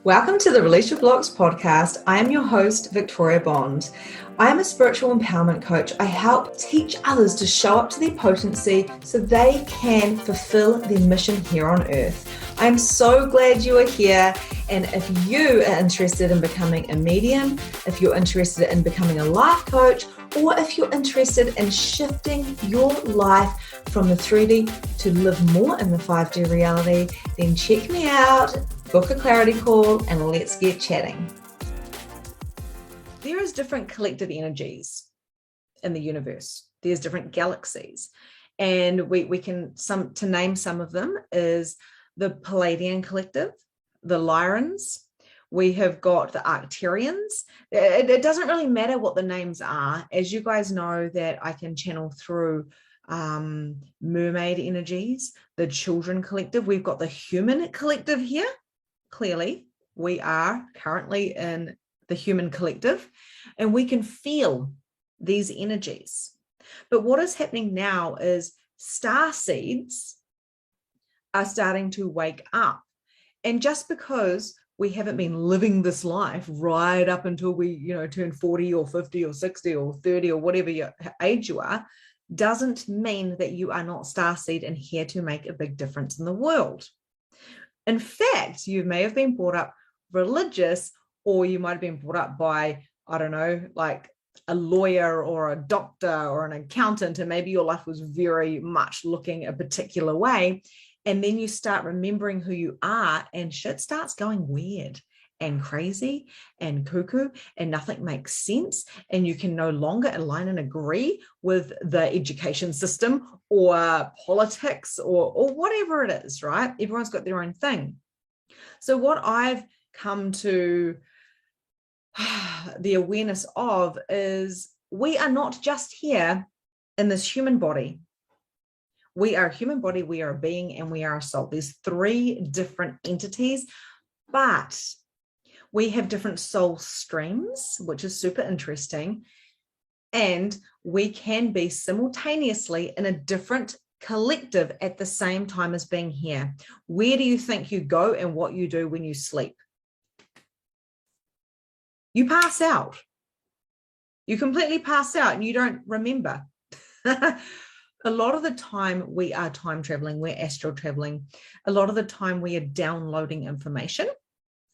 Welcome to the Release Your Blocks podcast. I am your host, Victoria Bond. I am a spiritual empowerment coach. I help teach others to show up to their potency so they can fulfill their mission here on earth. I am so glad you are here. And if you are interested in becoming a medium, if you're interested in becoming a life coach, or if you're interested in shifting your life from the 3D to live more in the 5D reality, then check me out. Book a clarity call and let's get chatting. There is different collective energies in the universe. There's different galaxies. And we can, to name some of them, is the Palladian collective, the Lyrans. We have got the Arcturians. It doesn't really matter what the names are. As you guys know that I can channel through mermaid energies, the children collective. We've got the human collective here. Clearly, we are currently in the human collective and we can feel these energies. But what is happening now is star seeds are starting to wake up. And just because we haven't been living this life right up until we, turn 40 or 50 or 60 or 30 or whatever your age you are, doesn't mean that you are not starseed and here to make a big difference in the world. In fact, you may have been brought up religious, or you might have been brought up by, I don't know, like a lawyer or a doctor or an accountant, and maybe your life was very much looking a particular way. And then you start remembering who you are and shit starts going weird and crazy and cuckoo and nothing makes sense. And you can no longer align and agree with the education system or politics or whatever it is, right? Everyone's got their own thing. So what I've come to the awareness of is we are not just here in this human body. We are a human body, we are a being, and we are a soul. There's three different entities, but we have different soul streams, which is super interesting. And we can be simultaneously in a different collective at the same time as being here. Where do you think you go and what you do when you sleep? You pass out. You completely pass out and you don't remember. A lot of the time we are time traveling, we're astral traveling. A lot of the time we are downloading information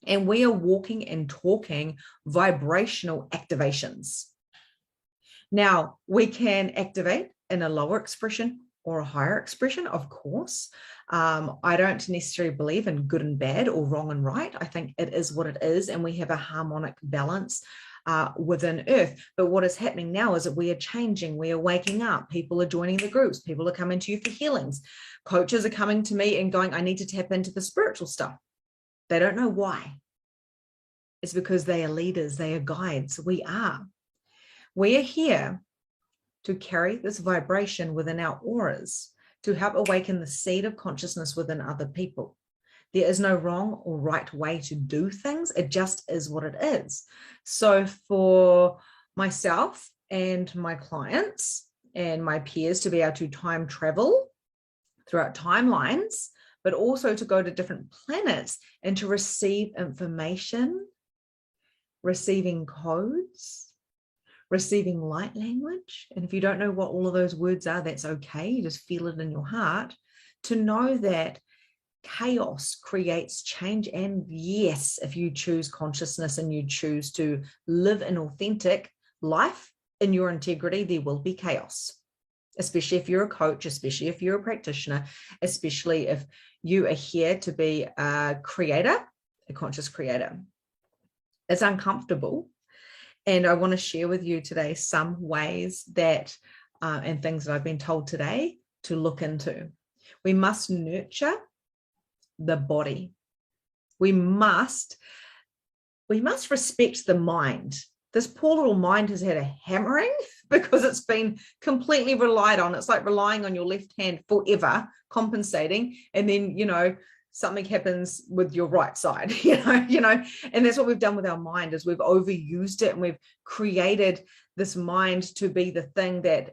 and we are walking and talking vibrational activations. Now, we can activate in a lower expression or a higher expression, of course. I don't necessarily believe in good and bad or wrong and right. I think it is what it is, and we have a harmonic balance within Earth. But what is happening now is that we are changing, we are waking up, people are joining the groups, people are coming to you for healings. Coaches are coming to me and going, I need to tap into the spiritual stuff. They don't know why. It's because they are leaders, they are guides. We are here to carry this vibration within our auras to help awaken the seed of consciousness within other people. There is no wrong or right way to do things. It just is what it is. So for myself and my clients and my peers to be able to time travel throughout timelines, but also to go to different planets and to receive information, receiving codes, receiving light language. And if you don't know what all of those words are, that's okay. You just feel it in your heart to know that chaos creates change. And yes, if you choose consciousness and you choose to live an authentic life in your integrity, there will be chaos, especially if you're a coach, especially if you're a practitioner, especially if you are here to be a creator, a conscious creator. It's uncomfortable. And I want to share with you today some ways that, and things that I've been told today to look into. We must nurture the body. We must respect the mind. This poor little mind has had a hammering because it's been completely relied on. It's like relying on your left hand forever, compensating. And then, something happens with your right side, and that's what we've done with our mind is we've overused it and we've created this mind to be the thing that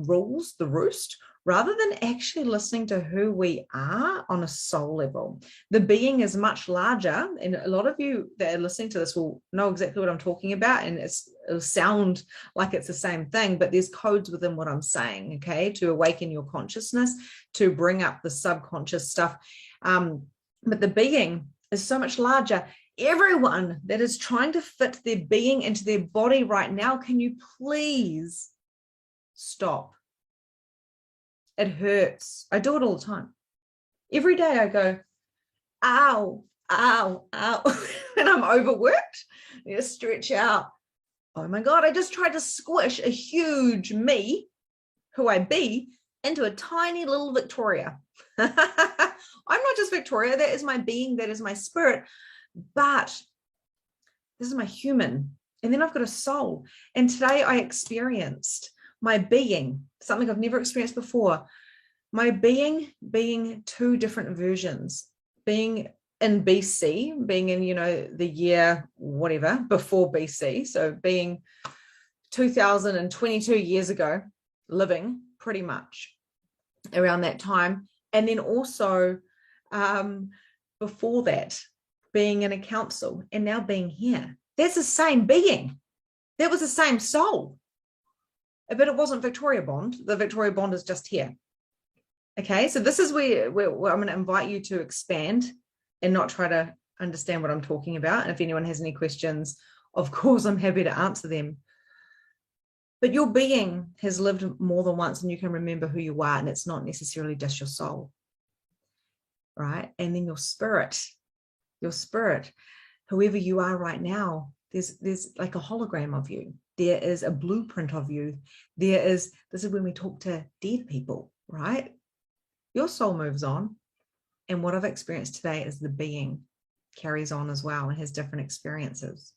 rules the roost rather than actually listening to who we are on a soul level. The being is much larger, and a lot of you that are listening to this will know exactly what I'm talking about, and it'll sound like it's the same thing, but there's codes within what I'm saying, okay, to awaken your consciousness, to bring up the subconscious stuff. But the being is so much larger. Everyone that is trying to fit their being into their body right now, can you please stop? It hurts. I do it all the time. Every day I go, ow, ow, ow, and I'm overworked. I just stretch out. Oh my God, I just tried to squish a huge me, who I be, into a tiny little Victoria. I'm not just Victoria, that is my being, that is my spirit, but this is my human. And then I've got a soul. And today I experienced my being, something I've never experienced before. My being two different versions, being in BC, being in, the year, whatever, before BC. So being 2022 years ago, living pretty much around that time. And then also before that, being in a council, and now being here. That's the same being. That was the same soul. But it wasn't Victoria Bond. The Victoria Bond is just here. Okay, so this is where I'm going to invite you to expand and not try to understand what I'm talking about. And if anyone has any questions, of course, I'm happy to answer them. But your being has lived more than once, and you can remember who you are, and it's not necessarily just your soul, right? And then your spirit, whoever you are right now, there's like a hologram of you. There is a blueprint of you. This is when we talk to dead people, right? Your soul moves on. And what I've experienced today is the being carries on as well and has different experiences.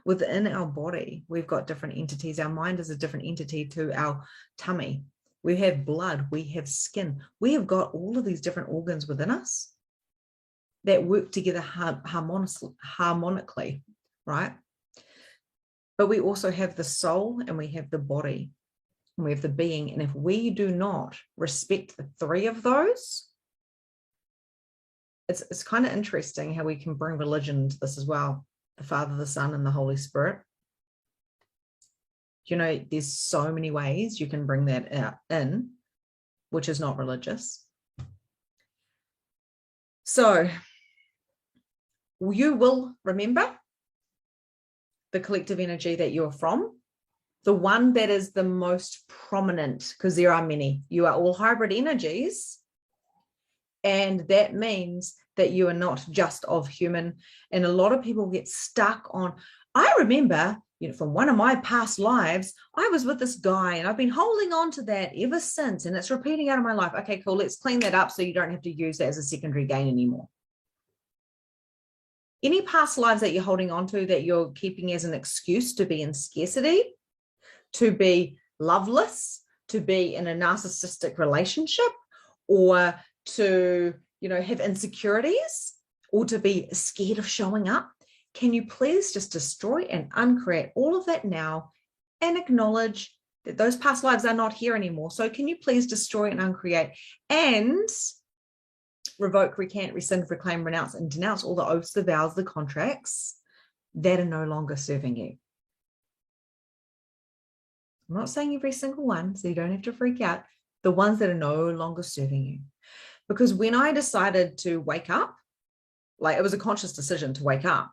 Within our body, we've got different entities. Our mind is a different entity to our tummy. We have blood, we have skin. We have got all of these different organs within us that work together harmonically, right? But we also have the soul, and we have the body, and we have the being. And if we do not respect the three of those, it's kind of interesting how we can bring religion into this as well. The Father, the Son, and the Holy Spirit. There's so many ways you can bring that in, which is not religious. So you will remember the collective energy that you're from, the one that is the most prominent, because there are many. You are all hybrid energies. And that means that you are not just of human. And a lot of people get stuck on, I remember, from one of my past lives, I was with this guy and I've been holding on to that ever since, and it's repeating out of my life. Okay, cool. Let's clean that up so you don't have to use that as a secondary gain anymore. Any past lives that you're holding on to that you're keeping as an excuse to be in scarcity, to be loveless, to be in a narcissistic relationship, or to, have insecurities, or to be scared of showing up, can you please just destroy and uncreate all of that now and acknowledge that those past lives are not here anymore? So can you please destroy and uncreate and revoke, recant, rescind, reclaim, renounce, and denounce all the oaths, the vows, the contracts that are no longer serving you? I'm not saying every single one, so you don't have to freak out. The ones that are no longer serving you. Because when I decided to wake up, like it was a conscious decision to wake up,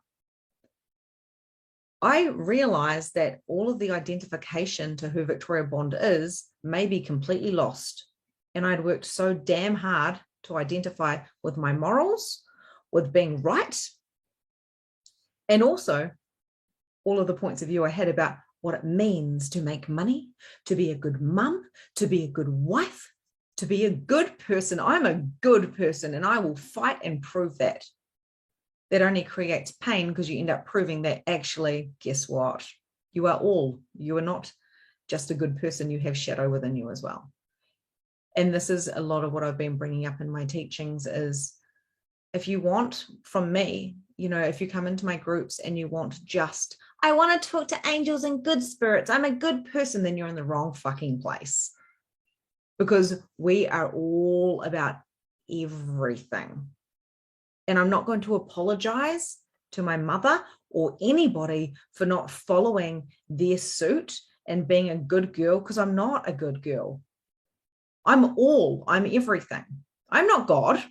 I realized that all of the identification to who Victoria Bond is may be completely lost. And I'd worked so damn hard to identify with my morals, with being right, and also all of the points of view I had about what it means to make money, to be a good mum, to be a good wife, to be a good person. I'm a good person, and I will fight and prove that. That only creates pain, because you end up proving that actually, guess what? You are not just a good person. You have shadow within you as well. And this is a lot of what I've been bringing up in my teachings is, if you want from me, if you come into my groups and you want just, I want to talk to angels and good spirits, I'm a good person, then you're in the wrong fucking place. because we are all about everything. And I'm not going to apologize to my mother or anybody for not following their suit and being a good girl, because I'm not a good girl. I'm everything. I'm not God,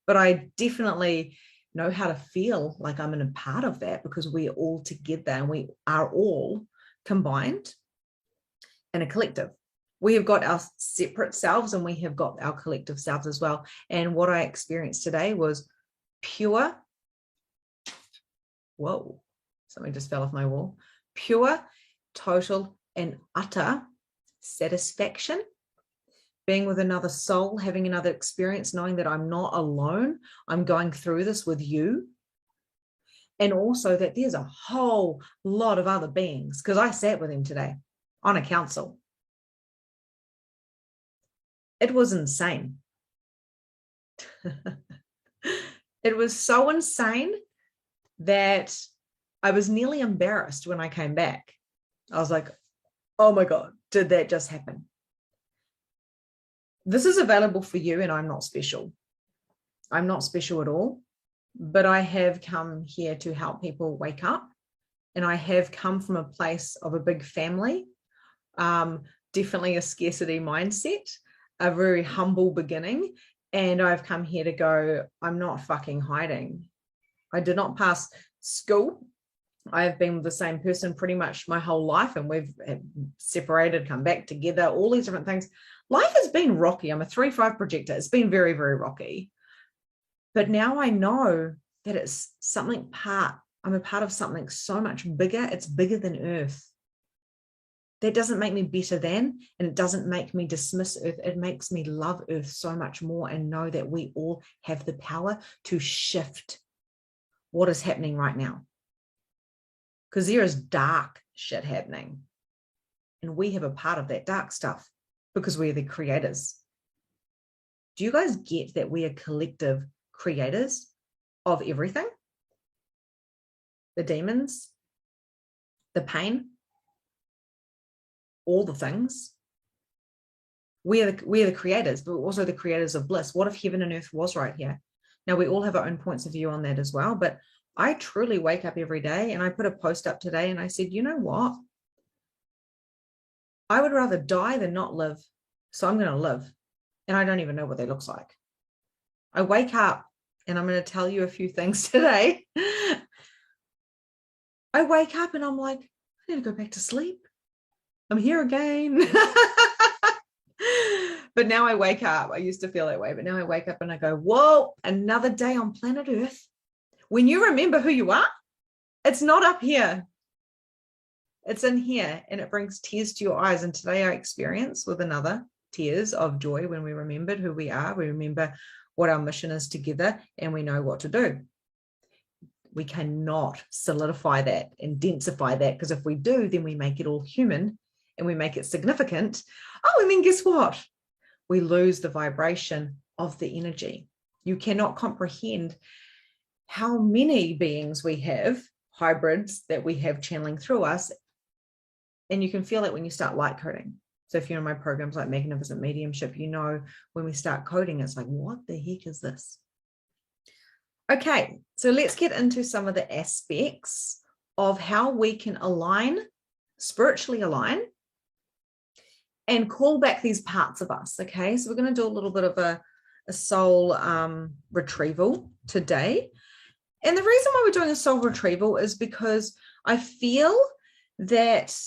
but I definitely know how to feel like I'm in a part of that, because we are all together and we are all combined in a collective. We have got our separate selves and we have got our collective selves as well. And what I experienced today was pure, whoa, something just fell off my wall, pure, total and utter satisfaction, being with another soul, having another experience, knowing that I'm not alone. I'm going through this with you. And also that there's a whole lot of other beings, because I sat with him today on a council. It was insane. It was so insane that I was nearly embarrassed when I came back. I was like, oh my God, did that just happen? This is available for you, and I'm not special. I'm not special at all, but I have come here to help people wake up. And I have come from a place of a big family, definitely a scarcity mindset, a very humble beginning. And I've come here to go, I'm not fucking hiding. I did not pass school. I have been with the same person pretty much my whole life, and we've separated, come back together, all these different things. Life has been rocky. I'm a 3-5 projector. It's been very, very rocky. But now I know that it's something I'm a part of something so much bigger. It's bigger than Earth. That doesn't make me better than, and it doesn't make me dismiss Earth. It makes me love Earth so much more and know that we all have the power to shift what is happening right now. Because there is dark shit happening. And we have a part of that dark stuff because we are the creators. Do you guys get that we are collective creators of everything? The demons, the pain, all the things. We are the creators, but we're also the creators of bliss. What if heaven and earth was right here? Now, we all have our own points of view on that as well, but I truly wake up every day, and I put a post up today and I said, you know what? I would rather die than not live. So I'm going to live. And I don't even know what that looks like. I wake up, and I'm going to tell you a few things today. I wake up and I'm like, I need to go back to sleep. I'm here again. But now I wake up. I used to feel that way, but now I wake up and I go, whoa, another day on planet Earth. When you remember who you are, it's not up here. It's in here, and it brings tears to your eyes. And today I experienced with another tears of joy when we remembered who we are. We remember what our mission is together, and we know what to do. We cannot solidify that and densify that, because if we do, then we make it all human and we make it significant. Oh, and then guess what? We lose the vibration of the energy. You cannot comprehend how many beings we have, hybrids that we have channeling through us. And you can feel it when you start light coding. So if you're in my programs like Magnificent Mediumship, you know when we start coding, it's like, what the heck is this? Okay, so let's get into some of the aspects of how we can align, spiritually align, and call back these parts of us. Okay, so we're going to do a little bit of a soul retrieval today. And the reason why we're doing a soul retrieval is because I feel that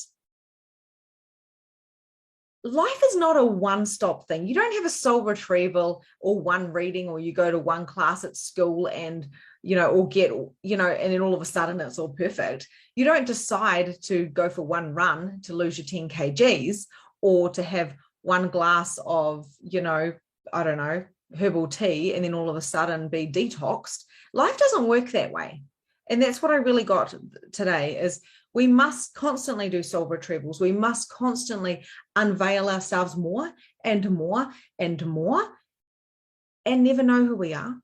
life is not a one-stop thing. You don't have a soul retrieval or one reading, or you go to one class at school and, or get, and then all of a sudden it's all perfect. You don't decide to go for one run to lose your 10 kgs or to have one glass of, I don't know, herbal tea and then all of a sudden be detoxed. Life doesn't work that way. And that's what I really got today is we must constantly do soul retrievals. We must constantly unveil ourselves more and more and more and never know who we are.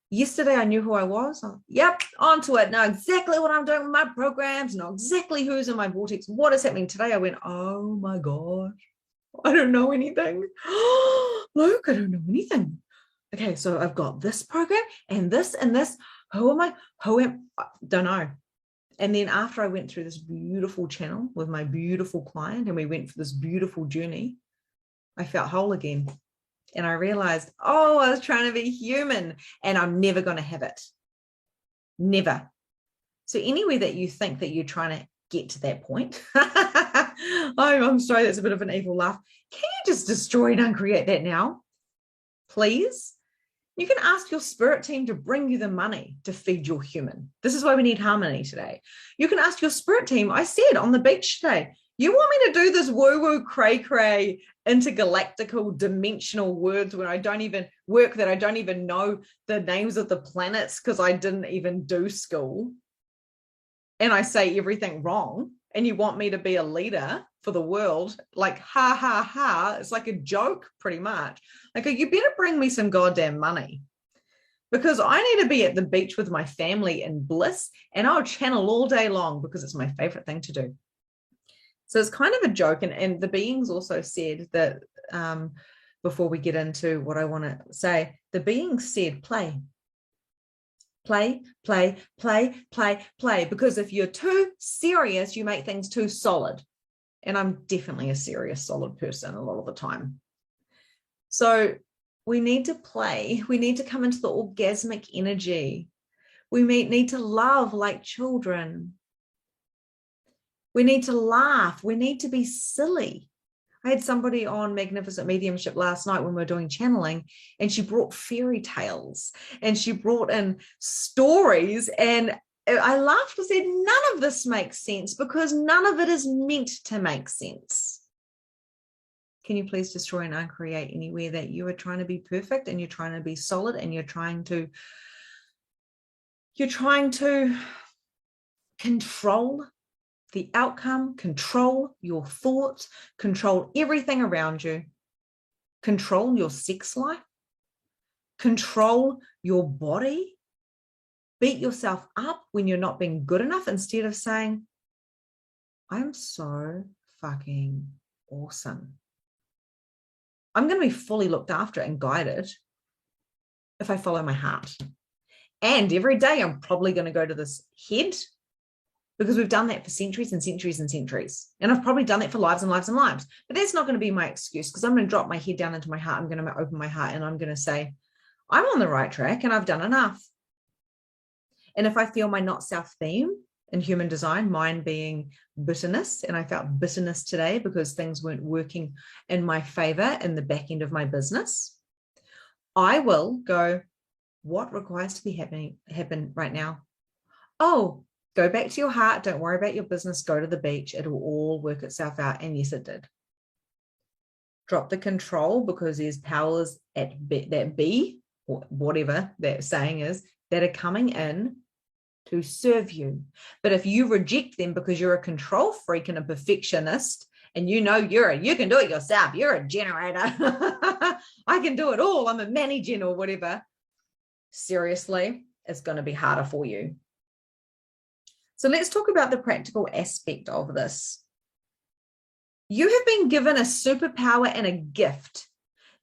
Yesterday, I knew who I was. Yep, onto it. Know exactly what I'm doing with my programs, know exactly who's in my vortex, what is happening. Today, I went, oh my gosh, I don't know anything. Look, I don't know anything. Okay, so I've got this program and this and this. Who am I? I don't know. And then after I went through this beautiful channel with my beautiful client and we went for this beautiful journey, I felt whole again. And I realized, oh, I was trying to be human and I'm never going to have it. Never. So anywhere that you think that you're trying to get to that point, I'm sorry, that's a bit of an evil laugh. Can you just destroy and uncreate that now? Please? You can ask your spirit team to bring you the money to feed your human. This is why we need harmony today. You can ask your spirit team, I said on the beach today, you want me to do this woo-woo, cray-cray, intergalactical, dimensional words when I don't even work, that I don't even know the names of the planets because I didn't even do school. And I say everything wrong. And you want me to be a leader for the world, like, ha, ha, ha. It's like a joke, pretty much. Like, you better bring me some goddamn money because I need to be at the beach with my family in bliss and I'll channel all day long because it's my favorite thing to do. So it's kind of a joke. And the beings also said that before we get into what I want to say, the beings said, play. Play, play, play, play, play. Because if you're too serious, you make things too solid. And I'm definitely a serious, solid person a lot of the time. So we need to play. We need to come into the orgasmic energy. We need to love like children. We need to laugh. We need to be silly. I had somebody on Magnificent Mediumship last night when we were doing channeling, and she brought fairy tales and she brought in stories, and I laughed and said, none of this makes sense because none of it is meant to make sense. Can you please destroy and uncreate anywhere that you are trying to be perfect and you're trying to be solid and you're trying to control the outcome, control your thoughts, control everything around you, control your sex life, control your body, beat yourself up when you're not being good enough instead of saying, I'm so fucking awesome. I'm going to be fully looked after and guided if I follow my heart. And every day I'm probably going to go to this head because we've done that for centuries and centuries and centuries. And I've probably done that for lives and lives and lives. But that's not going to be my excuse because I'm going to drop my head down into my heart. I'm going to open my heart and I'm going to say, I'm on the right track and I've done enough. And if I feel my not self theme in human design, mine being bitterness, and I felt bitterness today because things weren't working in my favor in the back end of my business, I will go, what requires to be happen right now? Oh, go back to your heart. Don't worry about your business. Go to the beach. It will all work itself out. And yes, it did. Drop the control because there's powers that be, or whatever that saying is, that are coming in to serve you. But if you reject them because you're a control freak and a perfectionist, and you know you can do it yourself, you're a generator. I can do it all. I'm a manager or whatever. Seriously, it's going to be harder for you. So let's talk about the practical aspect of this. You have been given a superpower and a gift.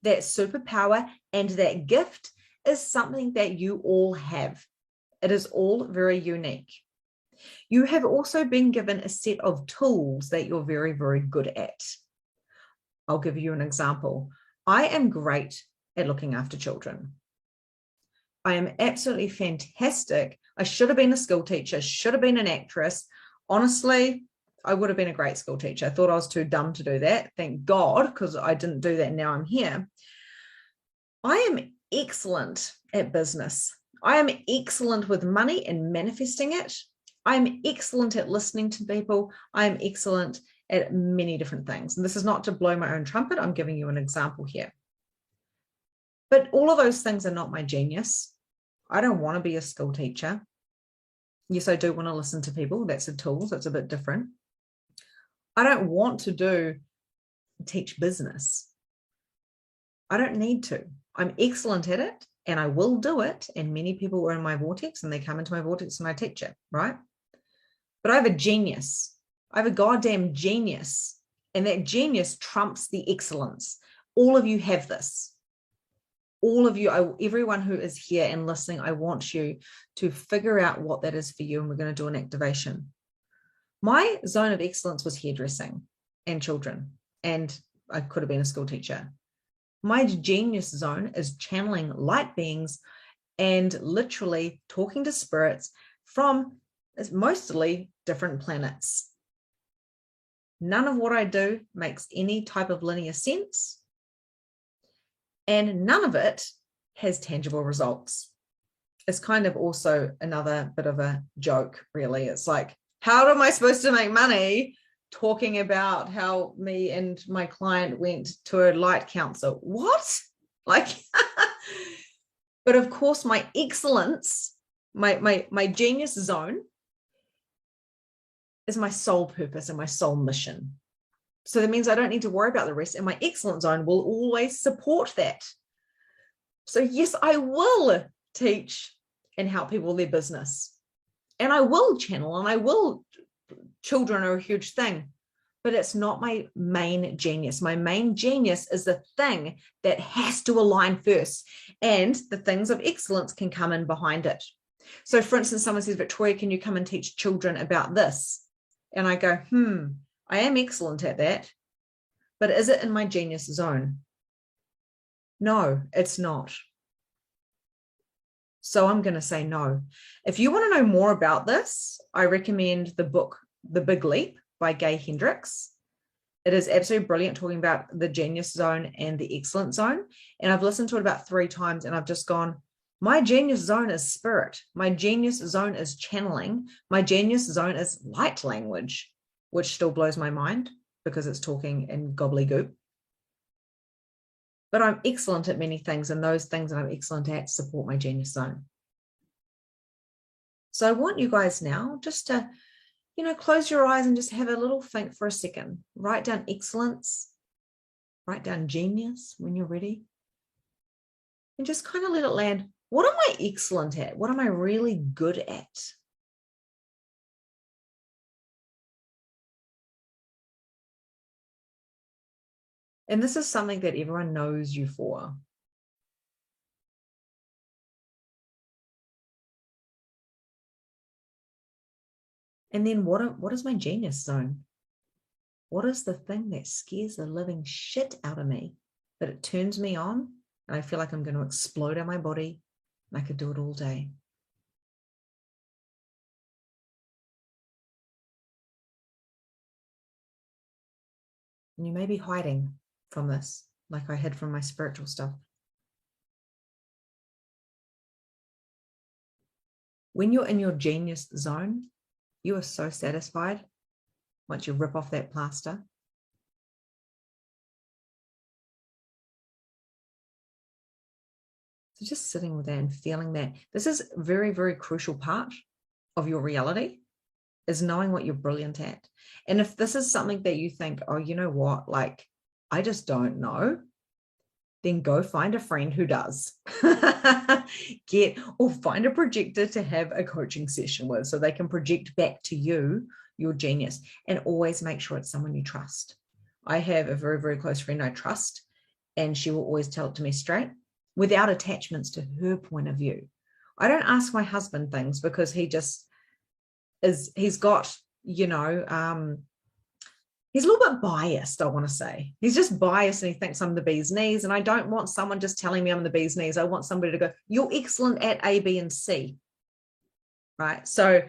That superpower and that gift is something that you all have. It is all very unique. You have also been given a set of tools that you're very, very good at. I'll give you an example. I am great at looking after children. I am absolutely fantastic. I should have been a school teacher, should have been an actress. Honestly, I would have been a great school teacher. I thought I was too dumb to do that. Thank God, because I didn't do that and now I'm here. I am excellent at business. I am excellent with money and manifesting it. I am excellent at listening to people. I am excellent at many different things. And this is not to blow my own trumpet. I'm giving you an example here. But all of those things are not my genius. I don't want to be a school teacher. Yes, I do want to listen to people. That's a tool, so it's a bit different. I don't want to teach business. I don't need to. I'm excellent at it and I will do it. And many people are in my vortex and they come into my vortex and I teach it, right? But I have a genius. I have a goddamn genius And that genius trumps the excellence. All of you have this. All of you, everyone who is here and listening, I want you to figure out what that is for you, and we're going to do an activation. My zone of excellence was hairdressing and children, and I could have been a school teacher. My genius zone is channeling light beings and literally talking to spirits from mostly different planets. None of what I do makes any type of linear sense, and none of it has tangible results. It's kind of also another bit of a joke, really. It's like, how am I supposed to make money talking about how me and my client went to a light council? What? Like, but of course, my excellence, my genius zone is my soul purpose and my soul mission. So that means I don't need to worry about the rest, and my excellence zone will always support that. So yes, I will teach and help people with their business, and I will channel, and I will, children are a huge thing, but it's not my main genius. My main genius is the thing that has to align first, and the things of excellence can come in behind it. So for instance, someone says, Victoria, can you come and teach children about this? And I go, I am excellent at that, but is it in my genius zone? No, it's not. So I'm going to say no. If you want to know more about this, I recommend the book, The Big Leap by Gay Hendricks. It is absolutely brilliant, talking about the genius zone and the excellence zone. And I've listened to it about 3 times, and I've just gone, my genius zone is spirit. My genius zone is channeling. My genius zone is light language, which still blows my mind because it's talking in gobbledygook. But I'm excellent at many things, and those things that I'm excellent at support my genius zone. So I want you guys now just to, close your eyes and just have a little think for a second. Write down excellence, write down genius when you're ready, and just kind of let it land. What am I excellent at? What am I really good at? And this is something that everyone knows you for. And then what is my genius zone? What is the thing that scares the living shit out of me, but it turns me on and I feel like I'm going to explode in my body, and I could do it all day? And you may be hiding from this, like I hid from my spiritual stuff. When you're in your genius zone, you are so satisfied once you rip off that plaster. So just sitting with that and feeling that. This is a very, very crucial part of your reality, is knowing what you're brilliant at. And if this is something that you think, oh, you know what, like, I just don't know, then go find a friend who does. Or find a projector to have a coaching session with, so they can project back to you your genius. And always make sure it's someone you trust. I have a very, very close friend I trust, and she will always tell it to me straight, without attachments to her point of view. I don't ask my husband things because he just is, he's got, he's a little bit biased, I want to say. He's just biased, and he thinks I'm the bee's knees. And I don't want someone just telling me I'm the bee's knees. I want somebody to go, you're excellent at A, B, and C. Right? So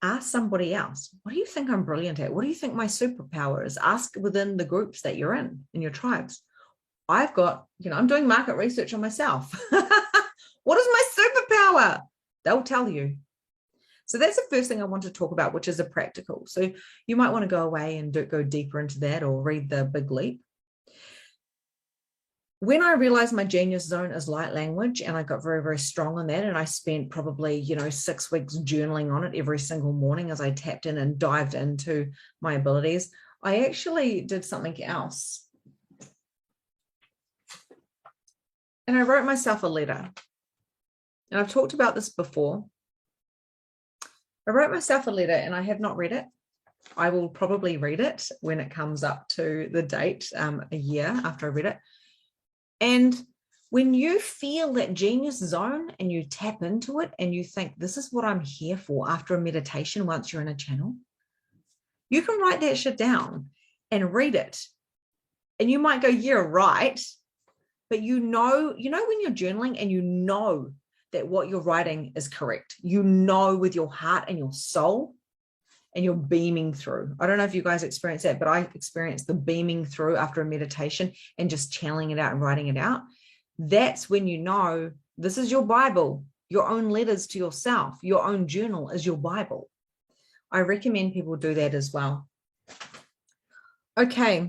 ask somebody else, what do you think I'm brilliant at? What do you think my superpower is? Ask within the groups that you're in your tribes. I've got, I'm doing market research on myself. What is my superpower? They'll tell you. So that's the first thing I want to talk about, which is a practical. So you might want to go away and go deeper into that, or read The Big Leap. When I realized my genius zone is light language, and I got very, very strong on that, and I spent probably, 6 weeks journaling on it every single morning as I tapped in and dived into my abilities, I actually did something else. And I wrote myself a letter. And I've talked about this before. I wrote myself a letter, and I have not read it. I will probably read it when it comes up to the date, a year after I read it. And when you feel that genius zone and you tap into it and you think, this is what I'm here for after a meditation, once you're in a channel, you can write that shit down and read it. And you might go, yeah, right. But you know when you're journaling and you know that what you're writing is correct, you know, with your heart and your soul, and you're beaming through. I don't know if you guys experience that, but I experienced the beaming through after a meditation and just channeling it out and writing it out. That's when you know this is your Bible, your own letters to yourself, your own journal is your Bible. I recommend people do that as well. Okay,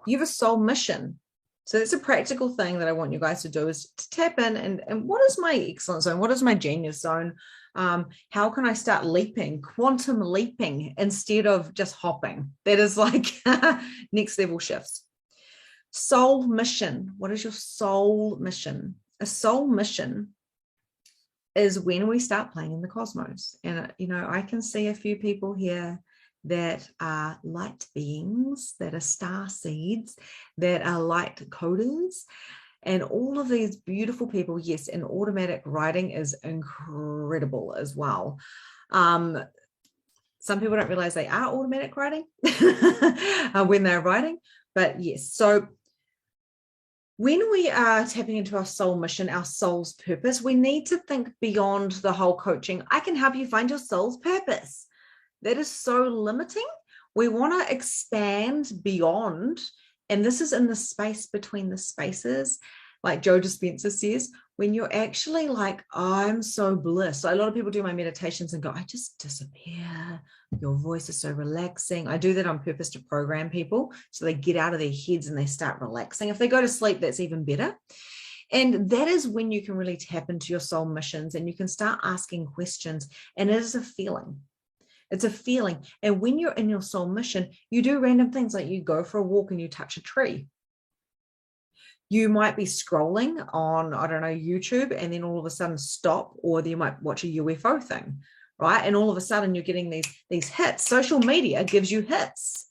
you have a soul mission. So that's a practical thing that I want you guys to do, is to tap in and what is my excellence zone? What is my genius zone? How can I start leaping, quantum leaping, instead of just hopping? That is like next level shifts. Soul mission. What is your soul mission? A soul mission is when we start playing in the cosmos. And, I can see a few people here that are light beings, that are star seeds, that are light coders, and all of these beautiful people. Yes, and automatic writing is incredible as well. Some people don't realize they are automatic writing when they're writing, but yes. So when we are tapping into our soul mission, our soul's purpose, we need to think beyond the whole coaching. I can help you find your soul's purpose. That is so limiting. We want to expand beyond, and this is in the space between the spaces. Like Joe Dispenza says, when you're actually like, I'm so blissed. So a lot of people do my meditations and go, I just disappear. Your voice is so relaxing. I do that on purpose to program people so they get out of their heads and they start relaxing. If they go to sleep, that's even better. And that is when you can really tap into your soul missions and you can start asking questions. And it is a feeling. It's a feeling. And when you're in your soul mission, you do random things, like you go for a walk and you touch a tree. You might be scrolling on, I don't know, YouTube, and then all of a sudden stop, or you might watch a UFO thing, right? And all of a sudden you're getting these hits. Social media gives you hits.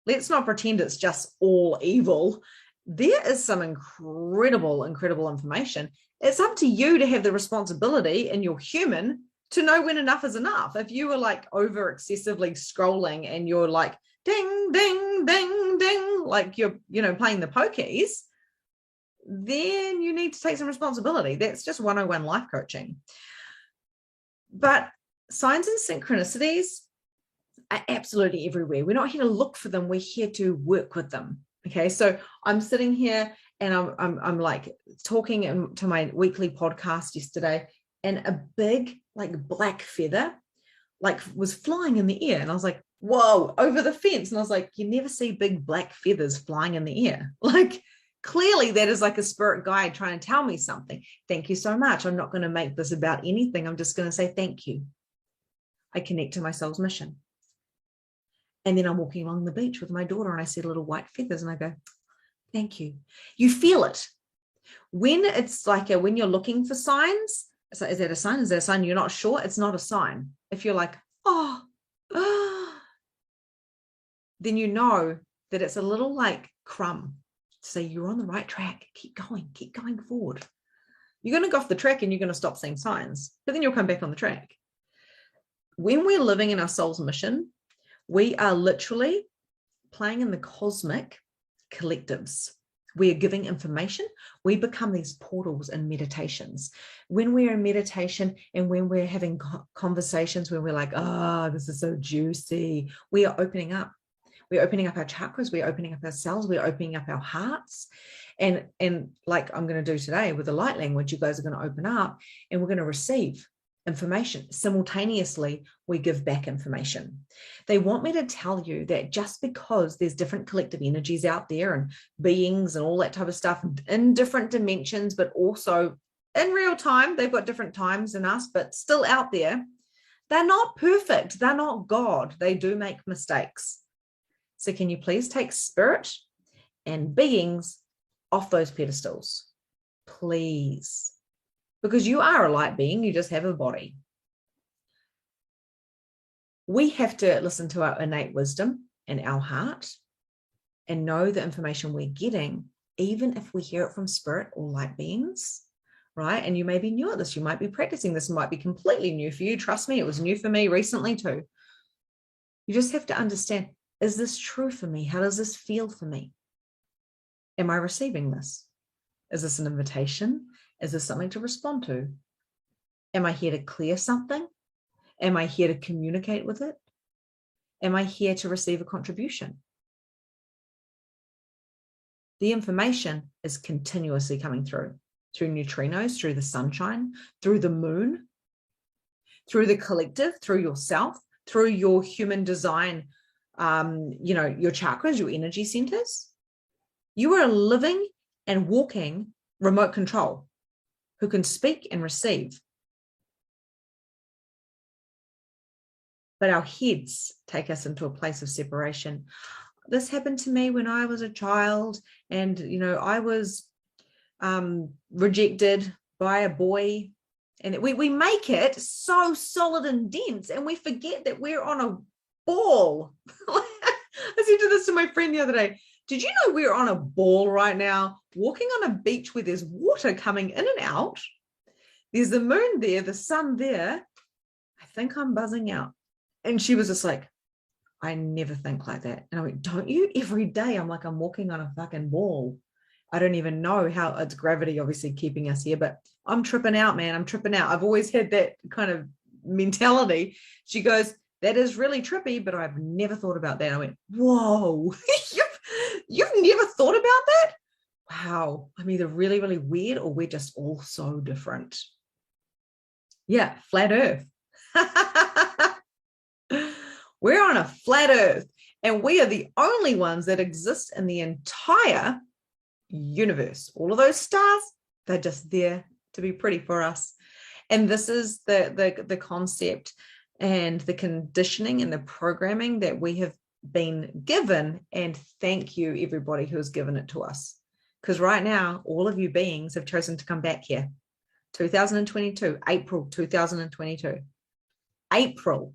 Let's not pretend it's just all evil. There is some incredible information. It's up to you to have the responsibility, and you're human, to know when enough is enough. If you were like over excessively scrolling and you're like ding, ding, ding, ding, like you're, playing the pokies, then you need to take some responsibility. That's just 101 life coaching. But signs and synchronicities are absolutely everywhere. We're not here to look for them. We're here to work with them. Okay. So I'm sitting here and I'm like talking to my weekly podcast yesterday, and a big like black feather like was flying in the air, and I was like, whoa, over the fence. And I was like, you never see big black feathers flying in the air. Like, clearly that is like a spirit guide trying to tell me something. Thank you so much. I'm not going to make this about anything. I'm just going to say thank you. I connect to my soul's mission. And then I'm walking along the beach with my daughter and I see little white feathers and I go, thank you. You feel it. When it's like when you're looking for signs, so is that a sign? Is that a sign? You're not sure? It's not a sign. If you're like, oh, then you know that it's a little like crumb to say you're on the right track. Keep going forward. You're going to go off the track and you're going to stop seeing signs, but then you'll come back on the track. When we're living in our soul's mission, we are literally playing in the cosmic collectives. We are giving information. We become these portals in meditations. When we're in meditation and when we're having conversations where we're like, oh, this is so juicy, we are opening up. We're opening up our chakras. We're opening up our cells. We're opening up our hearts. And like I'm going to do today with the light language, you guys are going to open up and we're going to receive information. Simultaneously, we give back information. They want me to tell you that just because there's different collective energies out there and beings and all that type of stuff in different dimensions, but also in real time, they've got different times than us, but still out there, they're not perfect. They're not God. They do make mistakes. So can you please take spirit and beings off those pedestals? Please. Because you are a light being, you just have a body. We have to listen to our innate wisdom and our heart and know the information we're getting, even if we hear it from spirit or light beings, right? And you may be new at this. You might be practicing this. It might be completely new for you. Trust me, it was new for me recently too. You just have to understand, is this true for me? How does this feel for me? Am I receiving this? Is this an invitation? Is this something to respond to? Am I here to clear something? Am I here to communicate with it? Am I here to receive a contribution? The information is continuously coming through neutrinos, through the sunshine, through the moon, through the collective, through yourself, through your human design, your chakras, your energy centers. You are a living and walking remote control who can speak and receive. But our heads take us into a place of separation. This happened to me when I was a child, and I was rejected by a boy, and we make it so solid and dense, and we forget that we're on a ball. I said this to my friend the other day. Did you know we're on a ball right now, walking on a beach where there's water coming in and out? There's the moon there, the sun there. I think I'm buzzing out. And she was just like, I never think like that. And I went, don't you? Every day I'm like, I'm walking on a fucking ball. I don't even know how it's gravity obviously keeping us here, but I'm tripping out, man. I'm tripping out. I've always had that kind of mentality. She goes, that is really trippy, but I've never thought about that. I went, whoa, you've never thought about that? Wow. I'm either really, really weird or we're just all so different. Yeah, flat earth. We're on a flat earth, and we are the only ones that exist in the entire universe. All of those stars, they're just there to be pretty for us. And this is the concept and the conditioning and the programming that we have been given. And thank you, everybody who has given it to us. Because right now, all of you beings have chosen to come back here. 2022, April 2022. April.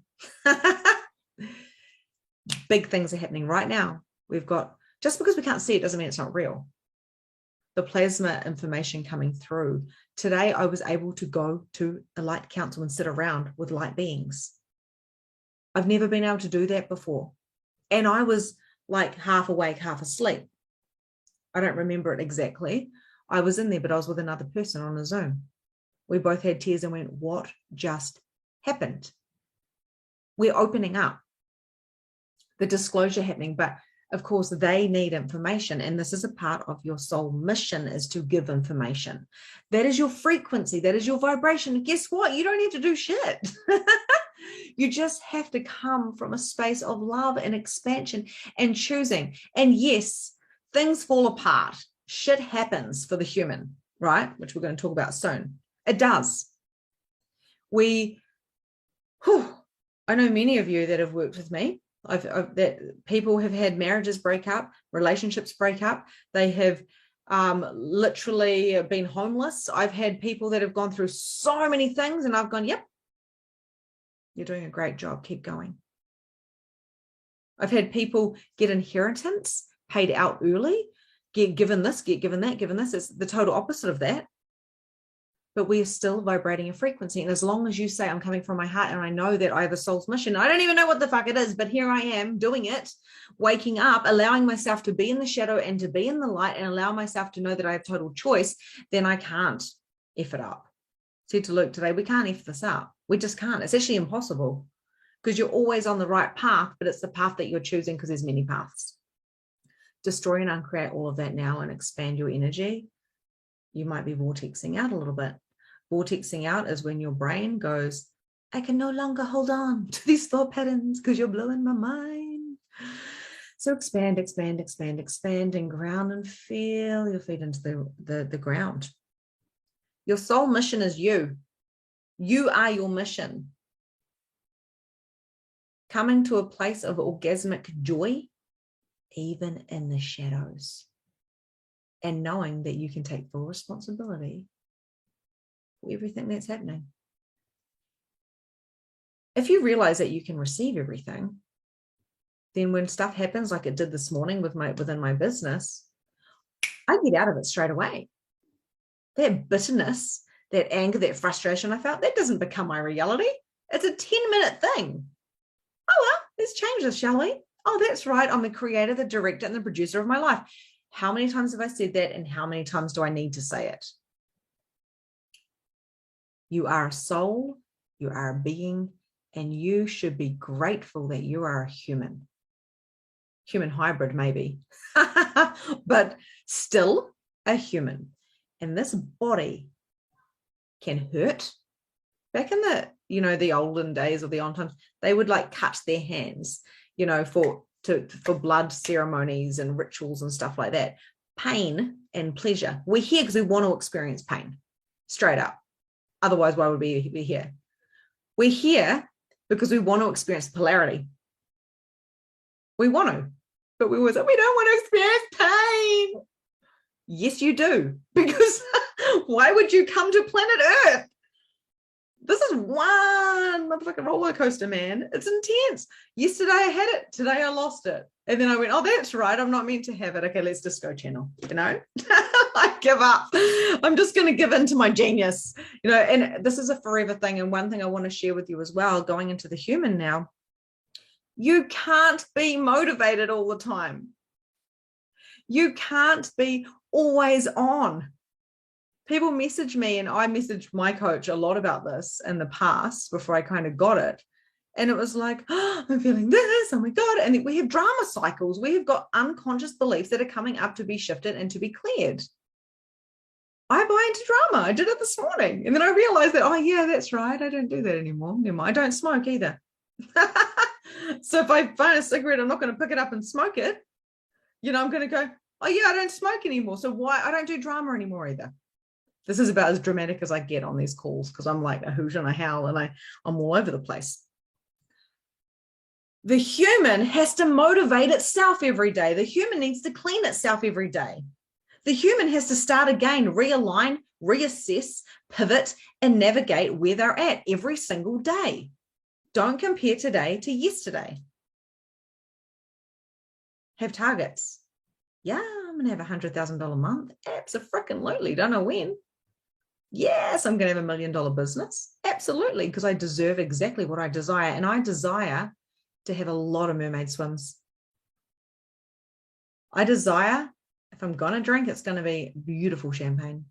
Big things are happening right now. We've got, just because we can't see it doesn't mean it's not real. The plasma information coming through. Today, I was able to go to a light council and sit around with light beings. I've never been able to do that before. And I was like half awake, half asleep. I don't remember it exactly. I was in there, but I was with another person on a Zoom. We both had tears and went, what just happened? We're opening up. The disclosure happening, but of course they need information, and this is a part of your soul mission, is to give information. That is your frequency, that is your vibration. And guess what? You don't have to do shit. You just have to come from a space of love and expansion and choosing. And yes, things fall apart. Shit happens for the human, right? Which we're going to talk about soon. It does. I know many of you that have worked with me. That people have had marriages break up, relationships break up. They have literally been homeless. I've had people that have gone through so many things, and I've gone, yep, you're doing a great job. Keep going. I've had people get inheritance paid out early, get given this, get given that, given this. It's the total opposite of that. But we are still vibrating a frequency. And as long as you say, I'm coming from my heart and I know that I have a soul's mission, I don't even know what the fuck it is, but here I am doing it, waking up, allowing myself to be in the shadow and to be in the light, and allow myself to know that I have total choice, then I can't F it up. I said to Luke today, we can't F this up. We just can't. It's actually impossible, because you're always on the right path, but it's the path that you're choosing, because there's many paths. Destroy and uncreate all of that now and expand your energy. You might be vortexing out a little bit. Vortexing out is when your brain goes, I can no longer hold on to these thought patterns because you're blowing my mind. So expand, expand, expand, expand, and ground, and feel your feet into the ground. Your soul mission is you. You are your mission. Coming to a place of orgasmic joy, even in the shadows. And knowing that you can take full responsibility for everything that's happening. If you realize that you can receive everything, then when stuff happens like it did this morning within my business, I get out of it straight away. That bitterness, that anger, that frustration I felt, that doesn't become my reality. It's a 10-minute thing. Oh, well, let's change this, shall we? Oh, that's right. I'm the creator, the director, and the producer of my life. How many times have I said that, and how many times do I need to say it? You are a soul, you are a being, and you should be grateful that you are a human. Human hybrid, maybe, but still a human. And this body can hurt. Back in the olden days or the old times, they would like cut their hands, for blood ceremonies and rituals and stuff like that. Pain and pleasure. We're here because we want to experience pain, straight up. Otherwise, why would we be here? We're here because we want to experience polarity. We want to, but we don't want to experience pain. Yes, you do, because why would you come to planet Earth? This is one motherfucking roller coaster, man. It's intense. Yesterday I had it. Today I lost it. And then I went, oh, that's right. I'm not meant to have it. Okay, let's disco channel, I give up. I'm just going to give in to my genius, and this is a forever thing. And one thing I want to share with you as well, going into the human now, you can't be motivated all the time. You can't be always on. People message me, and I messaged my coach a lot about this in the past before I kind of got it. And it was like, oh, I'm feeling this, oh my God. And we have drama cycles. We have got unconscious beliefs that are coming up to be shifted and to be cleared. I buy into drama. I did it this morning. And then I realized that, oh yeah, that's right. I don't do that anymore. I don't smoke either. So if I find a cigarette, I'm not going to pick it up and smoke it. I'm going to go, oh yeah, I don't smoke anymore. So why? I don't do drama anymore either. This is about as dramatic as I get on these calls, because I'm like a hoot and a howl, and I'm all over the place. The human has to motivate itself every day. The human needs to clean itself every day. The human has to start again, realign, reassess, pivot, and navigate where they're at every single day. Don't compare today to yesterday. Have targets. Yeah, I'm going to have $100,000 a month. Abso-freaking-lutely. Don't know when. Yes, I'm going to have $1 million business. Absolutely, because I deserve exactly what I desire. And I desire to have a lot of mermaid swims. I desire, if I'm going to drink, it's going to be beautiful champagne.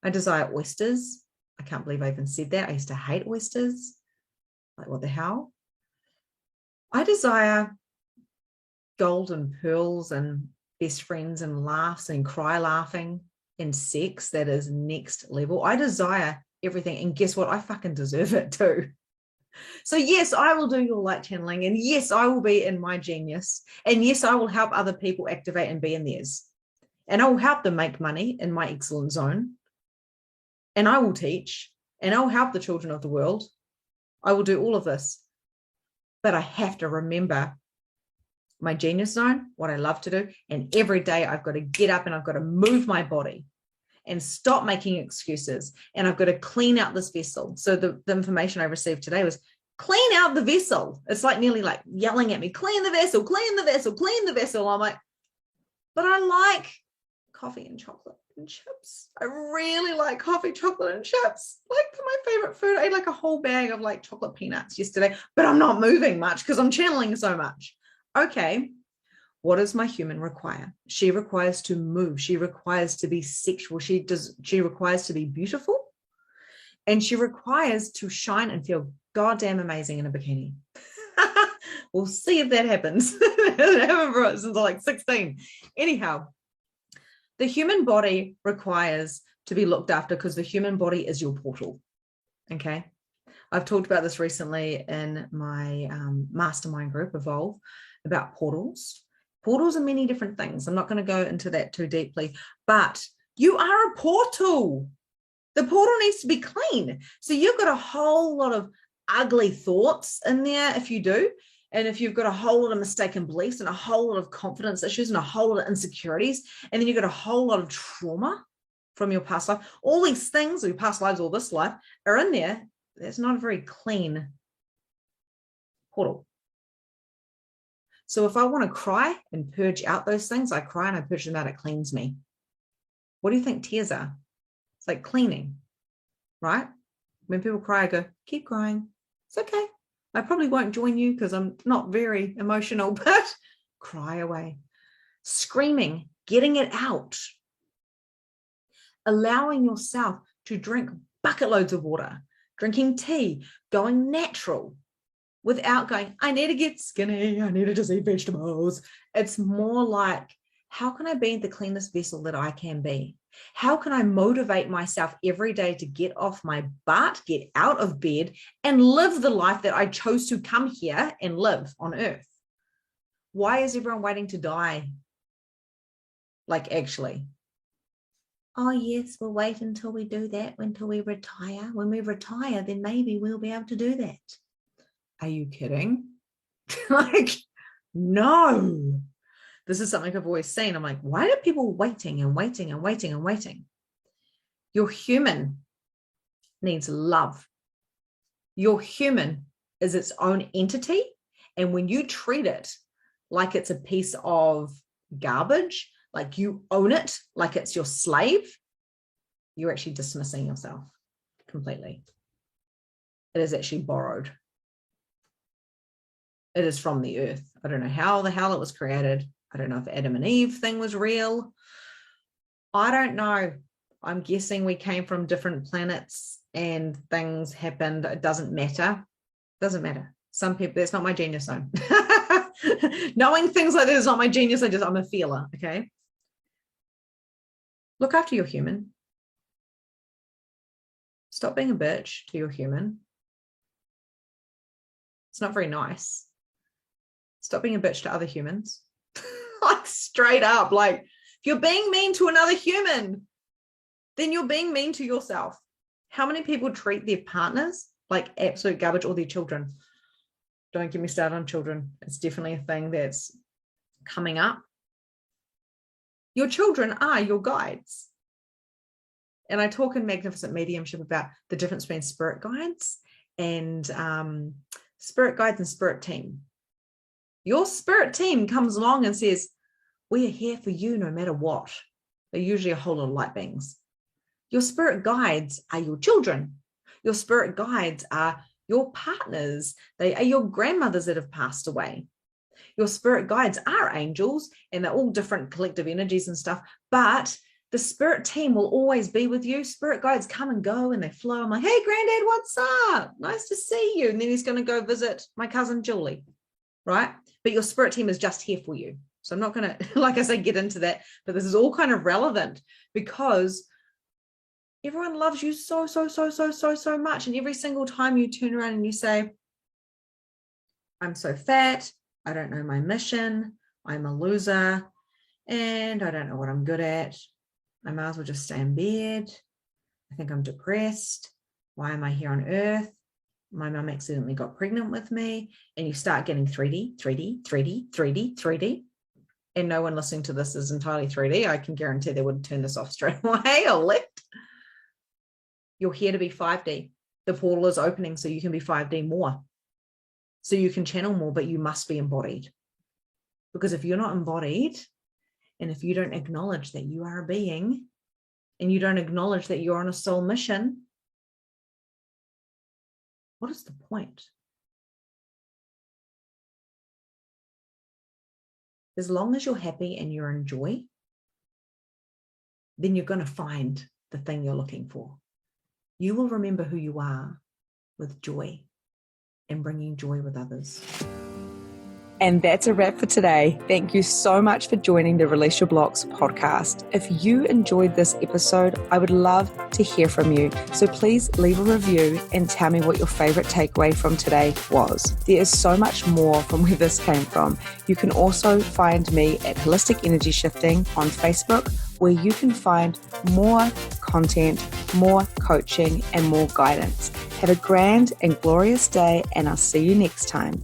I desire oysters. I can't believe I even said that. I used to hate oysters. Like, what the hell? I desire gold and pearls and best friends and laughs and cry laughing and sex that is next level. I desire everything. And guess what? I fucking deserve it too. So yes, I will do your light channeling. And yes, I will be in my genius. And yes, I will help other people activate and be in theirs. And I will help them make money in my excellent zone. And I will teach. And I will help the children of the world. I will do all of this. But I have to remember my genius zone, what I love to do. And every day I've got to get up and I've got to move my body and stop making excuses. And I've got to clean out this vessel. So the information I received today was clean out the vessel. It's like nearly like yelling at me, clean the vessel, clean the vessel, clean the vessel. I'm like, but I like coffee and chocolate and chips. I really like coffee, chocolate and chips. Like my favorite food. I ate like a whole bag of like chocolate peanuts yesterday, but I'm not moving much because I'm channeling so much. Okay. What does my human require? She requires to move. She requires to be sexual. She requires to be beautiful. And she requires to shine and feel goddamn amazing in a bikini. We'll see if that happens. It hasn't happened for us since I'm like 16. Anyhow, the human body requires to be looked after because the human body is your portal. Okay. I've talked about this recently in my mastermind group, Evolve, about portals. Portals are many different things. I'm not going to go into that too deeply, but you are a portal. The portal needs to be clean. So you've got a whole lot of ugly thoughts in there if you do. And if you've got a whole lot of mistaken beliefs and a whole lot of confidence issues and a whole lot of insecurities, and then you've got a whole lot of trauma from your past life, all these things, your past lives or this life, are in there. That's not a very clean portal. So if I want to cry and purge out those things, I cry and I purge them out. It cleans me. What do you think tears are? It's like cleaning, right? When people cry, I go, keep crying. It's okay. I probably won't join you because I'm not very emotional, but cry away. Screaming, getting it out. Allowing yourself to drink bucket loads of water, drinking tea, going natural without going, I need to get skinny, I need to just eat vegetables. It's more like, how can I be the cleanest vessel that I can be? How can I motivate myself every day to get off my butt, get out of bed, and live the life that I chose to come here and live on earth? Why is everyone waiting to die? Like, actually, oh yes, we'll wait until we do that, until we retire. When we retire, then maybe we'll be able to do that. Are you kidding? Like, no. This is something I've always seen. I'm like, why are people waiting and waiting and waiting and waiting? Your human needs love. Your human is its own entity. And when you treat it like it's a piece of garbage, like you own it, like it's your slave, you're actually dismissing yourself completely. It is actually borrowed. It is from the earth. I don't know how the hell it was created. I don't know if Adam and Eve thing was real. I don't know. I'm guessing we came from different planets and things happened. It doesn't matter. Doesn't matter. Some people, that's not my genius zone. Knowing things like this is not my genius. I'm a feeler. Okay. Look after your human. Stop being a bitch to your human. It's not very nice. Stop being a bitch to other humans. Like, straight up, like, if you're being mean to another human, then you're being mean to yourself. How many people treat their partners like absolute garbage, or their children? Don't get me started on children. It's definitely a thing that's coming up. Your children are your guides. And I talk in Magnificent Mediumship about the difference between spirit guides and spirit team. Your spirit team comes along and says, we are here for you no matter what. They're usually a whole lot of light beings. Your spirit guides are your children. Your spirit guides are your partners. They are your grandmothers that have passed away. Your spirit guides are angels, and they're all different collective energies and stuff, but the spirit team will always be with you. Spirit guides come and go and they flow. I'm like, hey, Granddad, what's up? Nice to see you. And then he's going to go visit my cousin Julie, right? But your spirit team is just here for you. So I'm not going to, like I say, get into that, but this is all kind of relevant because everyone loves you so much. And every single time you turn around and you say, I'm so fat, I don't know my mission, I'm a loser, and I don't know what I'm good at. I might as well just stay in bed. I think I'm depressed. Why am I here on earth? My mum accidentally got pregnant with me. And you start getting 3D. And no one listening to this is entirely 3D. I can guarantee they would turn this off straight away or left. You're here to be 5D. The portal is opening so you can be 5D more. So you can channel more, but you must be embodied. Because if you're not embodied, and if you don't acknowledge that you are a being, and you don't acknowledge that you're on a soul mission, what is the point? As long as you're happy and you're in joy, then you're going to find the thing you're looking for. You will remember who you are with joy and bringing joy with others. And that's a wrap for today. Thank you so much for joining the Release Your Blocks podcast. If you enjoyed this episode, I would love to hear from you. So please leave a review and tell me what your favorite takeaway from today was. There is so much more from where this came from. You can also find me at Holistic Energy Shifting on Facebook, where you can find more content, more coaching, and more guidance. Have a grand and glorious day, and I'll see you next time.